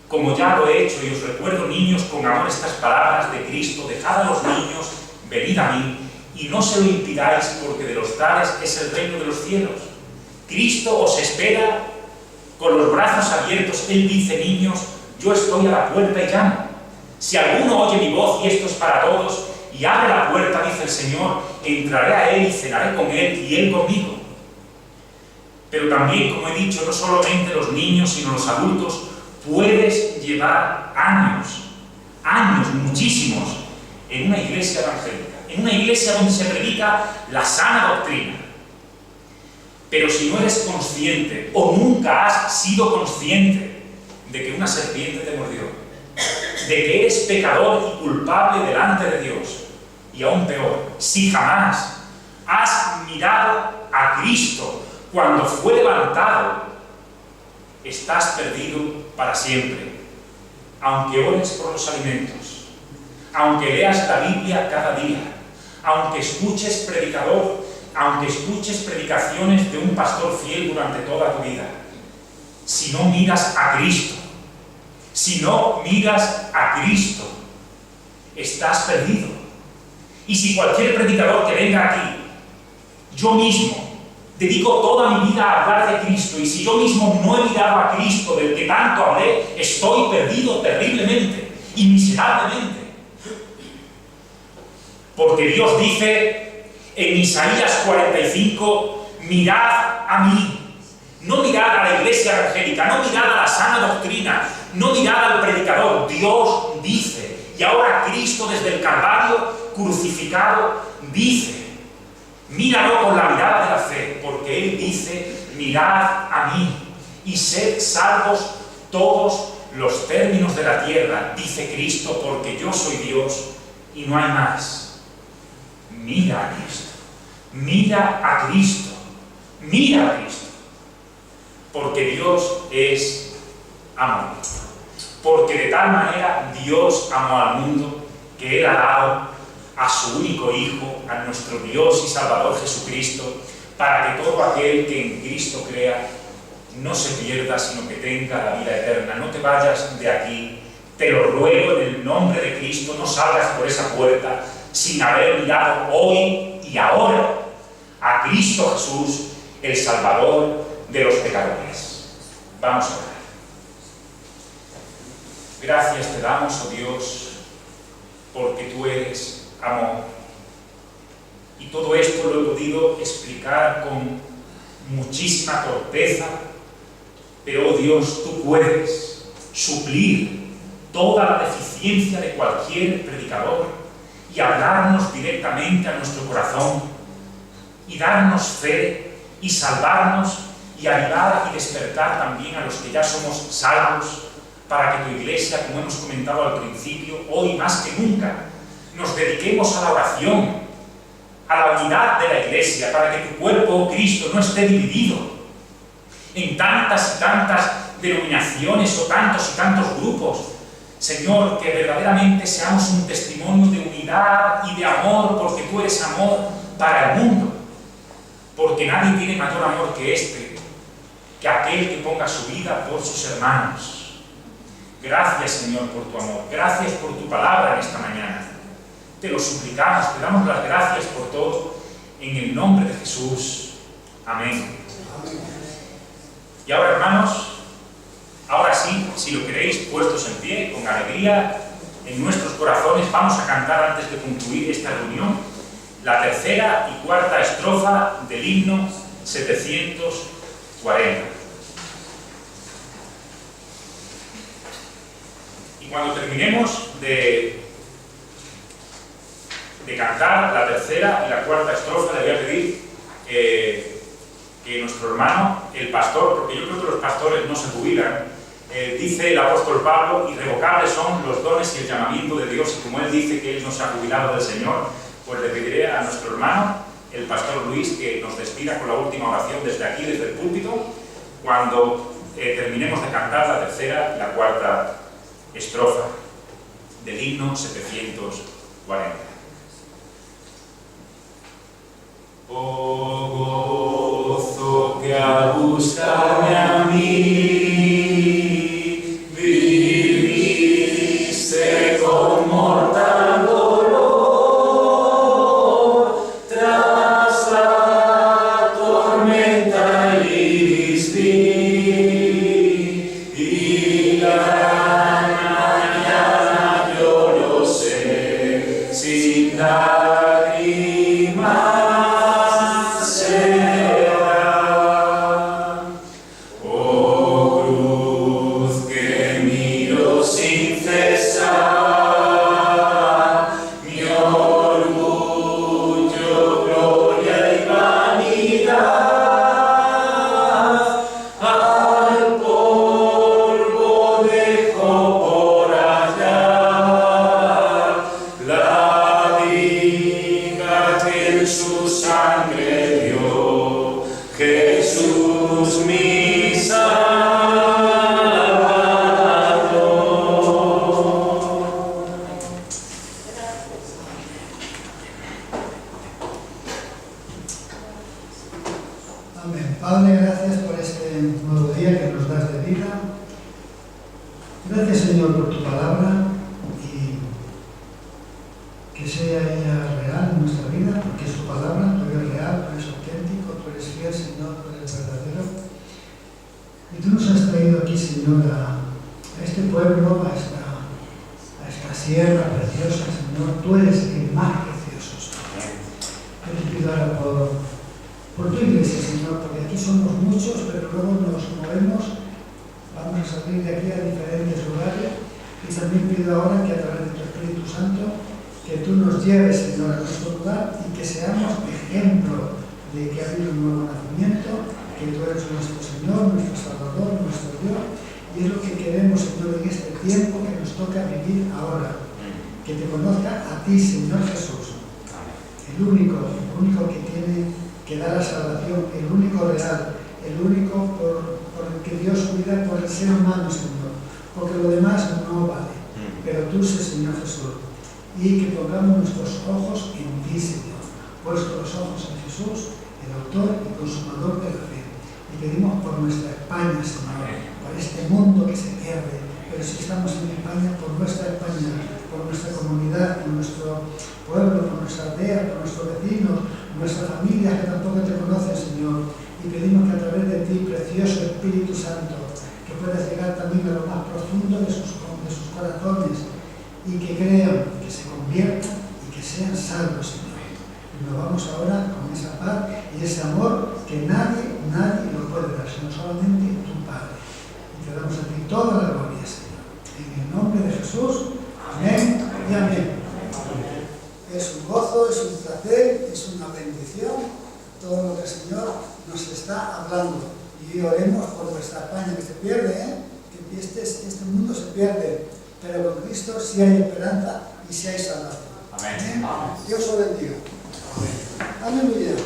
como ya lo he hecho, y os recuerdo, niños, con amor estas palabras de Cristo: dejad a los niños, venid a mí, y no se lo impidáis, porque de los tales es el reino de los cielos. Cristo os espera con los brazos abiertos. Él dice: niños, yo estoy a la puerta y llamo. Si alguno oye mi voz, y esto es para todos, y abre la puerta, dice el Señor, entraré a él y cenaré con él y él conmigo. Pero también, como he dicho, no solamente los niños, sino los adultos. Puedes llevar años, muchísimos, en una iglesia evangélica, en una iglesia donde se predica la sana doctrina. Pero si no eres consciente, o nunca has sido consciente, de que una serpiente te mordió, de que eres pecador y culpable delante de Dios, y aún peor, si jamás has mirado a Cristo cuando fue levantado, estás perdido para siempre. Aunque ores por los alimentos, aunque leas la Biblia cada día, aunque escuches predicaciones de un pastor fiel durante toda tu vida, si no miras a Cristo, estás perdido. Y si cualquier predicador que venga aquí, yo mismo, dedico toda mi vida a hablar de Cristo, y si yo mismo no he mirado a Cristo del que tanto hablé, estoy perdido terriblemente y miserablemente. Porque Dios dice en Isaías 45: mirad a mí. No mirad a la iglesia evangélica, no mirad a la sana doctrina, no mirad al predicador. Dios dice, y ahora Cristo desde el Calvario crucificado dice: míralo con la mirada de la fe, porque Él dice: mirad a mí y sed salvos todos los términos de la tierra, dice Cristo, porque yo soy Dios y no hay más. Mira a Cristo, mira a Cristo, mira a Cristo, porque Dios es amor. Porque de tal manera Dios amó al mundo que Él ha dado a su único Hijo, a nuestro Dios y Salvador Jesucristo, para que todo aquel que en Cristo crea no se pierda, sino que tenga la vida eterna. No te vayas de aquí, te lo ruego en el nombre de Cristo, no salgas por esa puerta sin haber mirado hoy y ahora a Cristo Jesús, el Salvador de los pecadores. Vamos a orar. Gracias te damos, oh Dios, porque tú eres amor. Y todo esto lo he podido explicar con muchísima torpeza, pero, oh Dios, tú puedes suplir toda la deficiencia de cualquier predicador y hablarnos directamente a nuestro corazón y darnos fe y salvarnos y ayudar y despertar también a los que ya somos salvos, para que tu iglesia, como hemos comentado al principio, hoy más que nunca nos dediquemos a la oración, a la unidad de la iglesia, para que tu cuerpo, oh Cristo, no esté dividido en tantas y tantas denominaciones o tantos y tantos grupos. Señor, que verdaderamente seamos un testimonio de unidad y de amor, porque tú eres amor para el mundo. Porque nadie tiene mayor amor que este, que aquel que ponga su vida por sus hermanos. Gracias, Señor, por tu amor. Gracias por tu palabra en esta mañana. Te lo suplicamos, te damos las gracias por todo, en el nombre de Jesús. Amén. Y ahora, hermanos, ahora sí, si lo queréis, puestos en pie, con alegría en nuestros corazones, vamos a cantar antes de concluir esta reunión la tercera y cuarta estrofa del himno 740. Y cuando terminemos de cantar la tercera y la cuarta estrofa, le voy a pedir que nuestro hermano, el pastor, porque yo creo que los pastores no se jubilan, dice el apóstol Pablo, irrevocables son los dones y el llamamiento de Dios, y como él dice que él no se ha jubilado del Señor, pues le pediré a nuestro hermano, el pastor Luis, que nos despida con la última oración desde aquí, desde el púlpito, cuando terminemos de cantar la tercera y la cuarta estrofa del himno 740. Oh gozo que a buscarme a mí viviste con mortal dolor, tras la tormenta el iris vi, y la mañana yo lo sé, sin lágrimas. Padre, gracias por este nuevo día que nos das de vida. Gracias, Señor, por tu palabra y que sea ella real en nuestra vida, porque es tu palabra, tú eres real, tú eres auténtico, tú eres fiel, Señor, tú eres verdadero. Y tú nos has traído aquí, Señor, a este pueblo, a esta sierra preciosa, Señor. Tú eres el más precioso, Señor. Yo te pido ahora por tu iglesia, Señor, porque aquí somos muchos, pero luego nos movemos, vamos a salir de aquí a diferentes lugares, y también pido ahora que a través de tu Espíritu Santo, que tú nos lleves, Señor, a nuestro lugar y que seamos ejemplo de que ha habido un nuevo nacimiento, que tú eres nuestro Señor, nuestro Salvador, nuestro Dios, y es lo que queremos, Señor, en este tiempo que nos toca vivir ahora, que te conozca a ti, Señor Jesús, el único que tiene que da la salvación, el único real, el único por el que dio su vida por el ser humano, Señor, porque lo demás no vale, pero tú sé, Señor Jesús, y que pongamos nuestros ojos en ti, Señor, puestos los ojos en Jesús, el autor y consumador de la fe, y pedimos por nuestra España, Señor, por este mundo que se pierde, pero si estamos en España, por nuestra España, por nuestra comunidad, por nuestro pueblo, por nuestra aldea, por nuestros vecinos, nuestra familia que tampoco te conocen, Señor, y pedimos que a través de ti, precioso Espíritu Santo, que puedas llegar también a lo más profundo de sus corazones y que crean, que se conviertan y que sean salvos, Señor. Y nos vamos ahora con esa paz y ese amor que nadie lo puede dar, sino solamente tu Padre. Y te damos a ti toda la gloria, Señor. En el nombre de Jesús, amén y amén. Es un gozo, es un placer, es una bendición todo lo que el Señor nos está hablando. Y oremos por nuestra España que se pierde, que este mundo se pierde, pero con Cristo sí hay esperanza y sí hay salvación. Amén. Dios os bendiga. Aleluya.